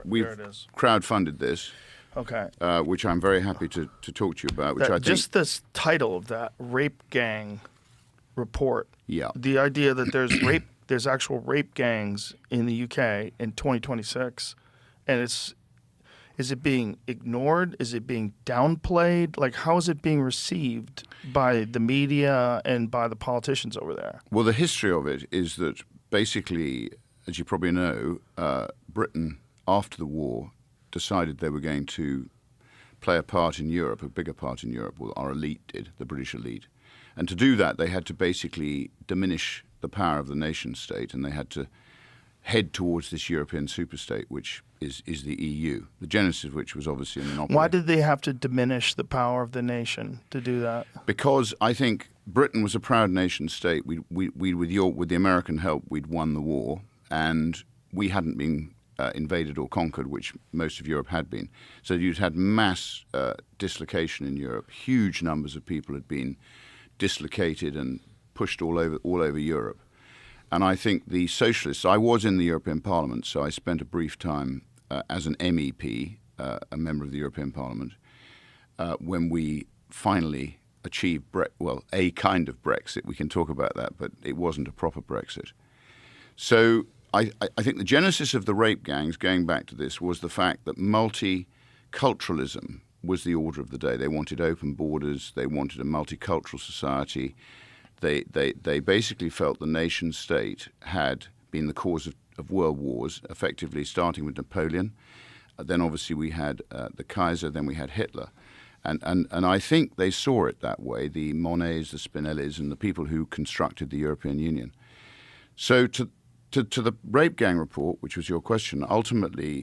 We've crowdfunded this, Okay. which I'm very happy to talk to you about. Which I think Just this title of that rape gang report. Yeah. The idea that there's actual rape gangs in the UK in 2026, and is it being ignored? Is it being downplayed? Like, how is it being received by the media and by the politicians over there? Well, the history of it is that basically, as you probably know, Britain, after the war, decided they were going to play a part in Europe, a bigger part in Europe. Well, our elite did, the British elite. And to do that, they had to basically diminish the power of the nation state, and they had to head towards this European superstate, which is the EU, the genesis of which was obviously a monopoly. Why did they have to diminish the power of the nation to do that? Because I think Britain was a proud nation state. We with the American help, we'd won the war, and we hadn't been invaded or conquered, which most of Europe had been. So you'd had mass dislocation in Europe. Huge numbers of people had been dislocated and pushed all over Europe. And I think the socialists, I was in the European Parliament, so I spent a brief time as an MEP, a member of the European Parliament, when we finally achieved, a kind of Brexit. We can talk about that, but it wasn't a proper Brexit. So I think the genesis of the rape gangs, going back to this, was the fact that multiculturalism was the order of the day. They wanted open borders. They wanted a multicultural society. They basically felt the nation state had been the cause of world wars, effectively starting with Napoleon. Then obviously we had the Kaiser, then we had Hitler. And I think they saw it that way, the Monnets, the Spinellis, and the people who constructed the European Union. So to the rape gang report, which was your question, ultimately